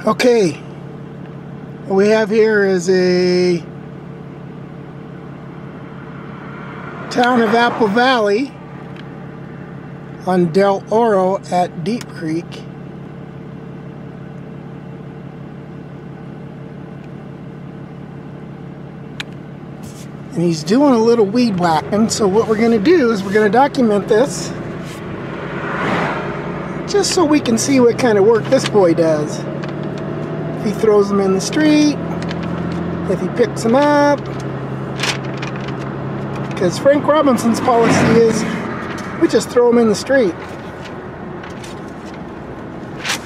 Okay, what we have here is a town of Apple Valley on Del Oro at Deep Creek. And he's doing a little weed whacking, so what we're going to do is we're going to document this just so we can see what kind of work this boy does. If he throws them in the street, if he picks them up, because Frank Robinson's policy is we just throw them in the street.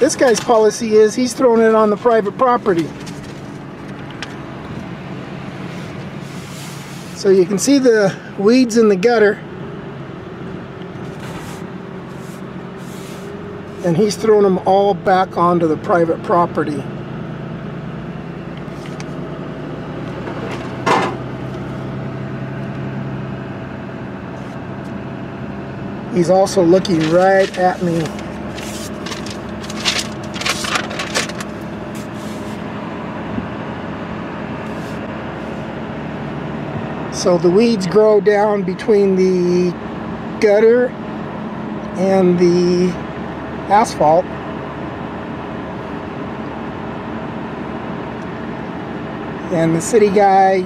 This guy's policy is he's throwing it on the private property. So you can see the weeds in the gutter, and he's throwing them all back onto the private property. He's also looking right at me. So the weeds grow down between the gutter and the asphalt. And the city guy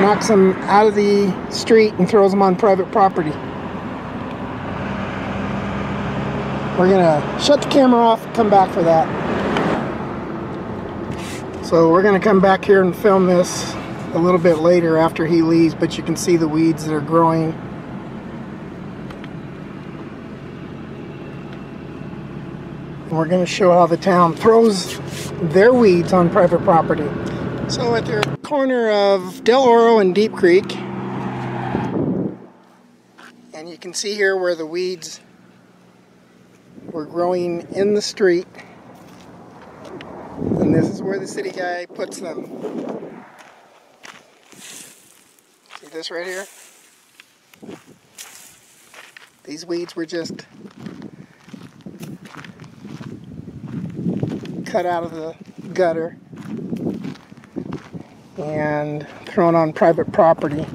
knocks them out of the street and throws them on private property. We're gonna shut the camera off and come back for that. So we're gonna come back here and film this a little bit later after he leaves, but you can see the weeds that are growing. And we're gonna show how the town throws their weeds on private property. So at the corner of Del Oro and Deep Creek, and you can see here where the weeds were growing in the street, and this is where the city guy puts them. See this right here? These weeds were just cut out of the gutter and thrown on private property.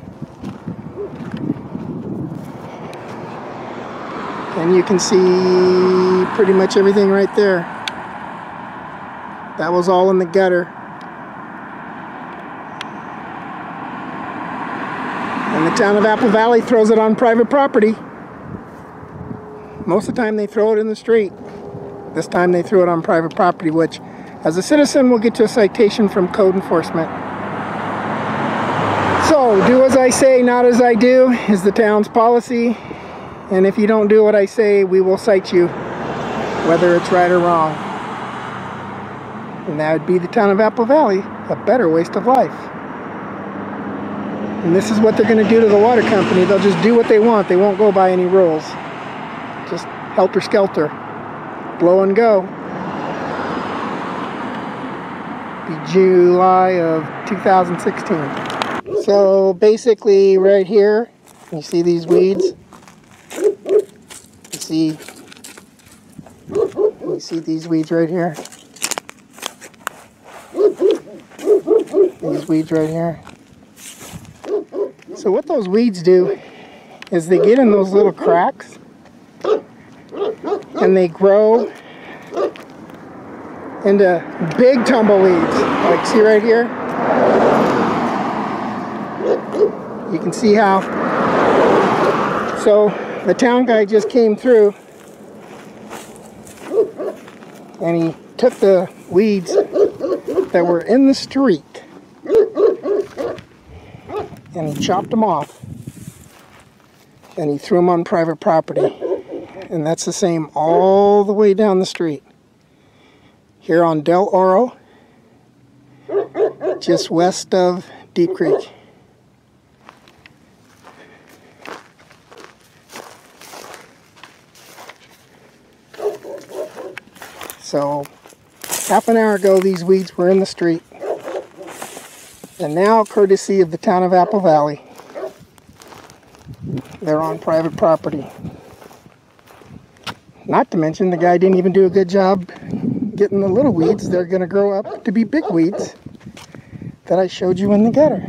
And you can see pretty much everything right there. That was all in the gutter. And the town of Apple Valley throws it on private property. Most of the time they throw it in the street. This time they threw it on private property, which as a citizen will get you a citation from code enforcement. So, do as I say, not as I do, is the town's policy. And if you don't do what I say, we will cite you, whether it's right or wrong. And that would be the town of Apple Valley, a better waste of life. And this is what they're going to do to the water company. They'll just do what they want. They won't go by any rules. Just helter-skelter. Blow and go. Be July of 2016. So basically right here, you see these weeds? You see these weeds right here? These weeds right here. So what those weeds do is they get in those little cracks and they grow into big tumbleweeds. Like, see right here? You can see how. So the town guy just came through and he took the weeds that were in the street and he chopped them off and he threw them on private property. And that's the same all the way down the street. Here on Del Oro, just west of Deep Creek. So, half an hour ago, these weeds were in the street. And now, courtesy of the town of Apple Valley, they're on private property. Not to mention, the guy didn't even do a good job getting the little weeds, they're going to grow up to be big weeds that I showed you in the gutter.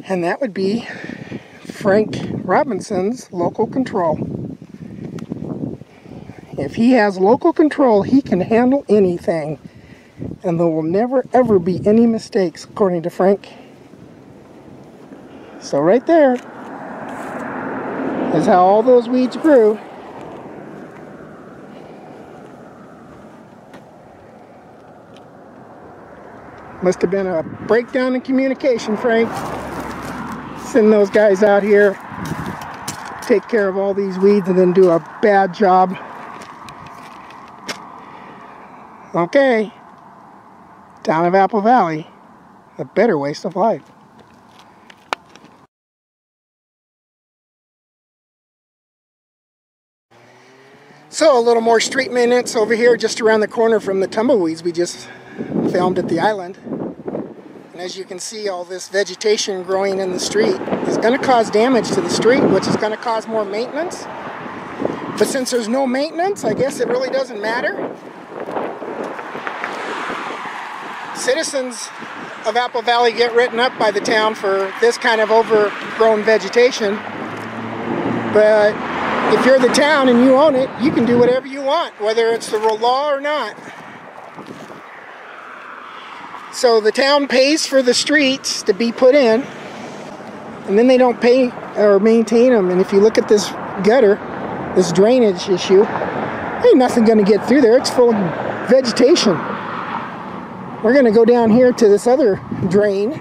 And that would be Frank Robinson's local control. If he has local control, he can handle anything. And there will never ever be any mistakes, according to Frank. So right there is how all those weeds grew. Must have been a breakdown in communication, Frank. Send those guys out here, take care of all these weeds, and then do a bad job. Okay, town of Apple Valley, a better waste of life. So a little more street maintenance over here just around the corner from the tumbleweeds we just filmed at the island. And as you can see, all this vegetation growing in the street is going to cause damage to the street, which is going to cause more maintenance. But since there's no maintenance, I guess it really doesn't matter. Citizens of Apple Valley get written up by the town for this kind of overgrown vegetation. But if you're the town and you own it, you can do whatever you want, whether it's the law or not. So the town pays for the streets to be put in, and then they don't pay or maintain them. And if you look at this gutter, this drainage issue, ain't nothing going to get through there. It's full of vegetation. We're going to go down here to this other drain.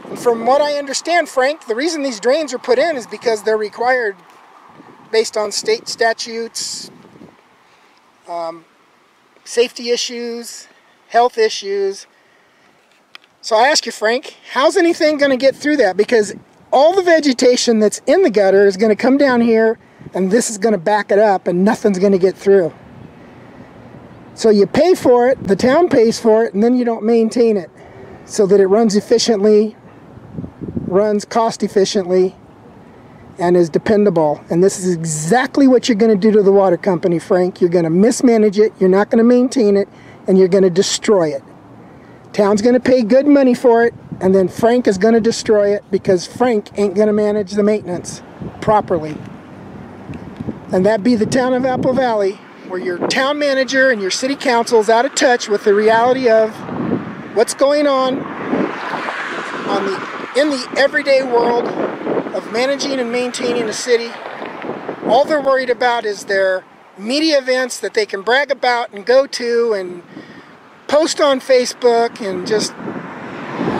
And from what I understand, Frank, the reason these drains are put in is because they're required based on state statutes, safety issues, health issues. So I ask you, Frank, how's anything going to get through that? Because all the vegetation that's in the gutter is going to come down here, and this is going to back it up, and nothing's going to get through. So you pay for it, the town pays for it, and then you don't maintain it so that it runs efficiently, runs cost efficiently, and is dependable. And this is exactly what you're going to do to the water company, Frank. You're going to mismanage it, you're not going to maintain it, and you're going to destroy it. Town's going to pay good money for it, and then Frank is going to destroy it because Frank ain't going to manage the maintenance properly. And that'd be the town of Apple Valley, where your town manager and your city council is out of touch with the reality of what's going on in the everyday world of managing and maintaining a city. All they're worried about is their media events that they can brag about and go to and post on Facebook, and just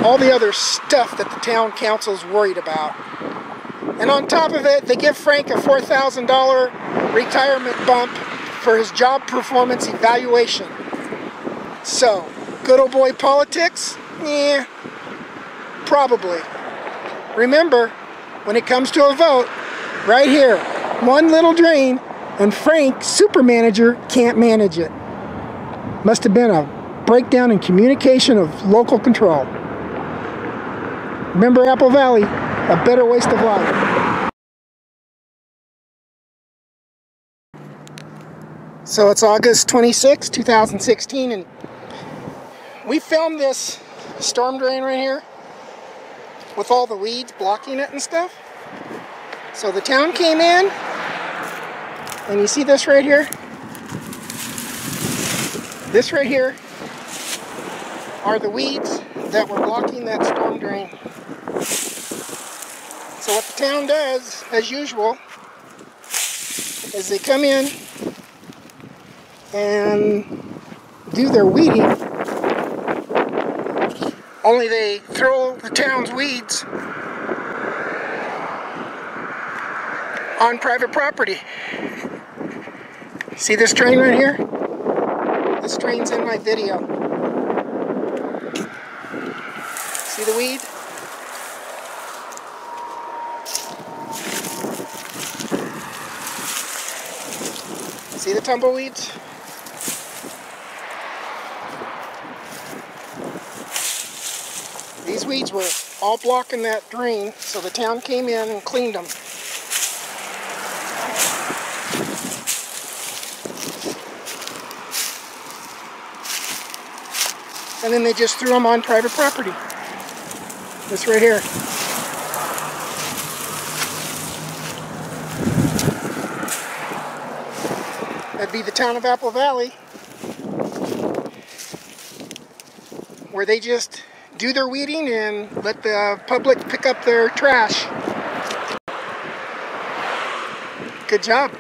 all the other stuff that the town council's worried about. And on top of it, they give Frank a $4,000 retirement bump for his job performance evaluation. So, good old boy politics? Yeah, probably. Remember, when it comes to a vote, right here, one little drain, and Frank, super manager, can't manage it. Must have been a breakdown in communication of local control. Remember, Apple Valley, a better waste of life. So it's August 26, 2016, and we filmed this storm drain right here with all the weeds blocking it and stuff. So the town came in, and you see this right here? This right here are the weeds that were blocking that storm drain. So what the town does, as usual, is they come in and do their weeding, only they throw the town's weeds on private property. See this drain right here? This drain's in my video. See the weed? See the tumbleweeds? These weeds were all blocking that drain, so the town came in and cleaned them. and then they just threw them on private property. This right here. That'd be the town of Apple Valley, where they just do their weeding and let the public pick up their trash. Good job.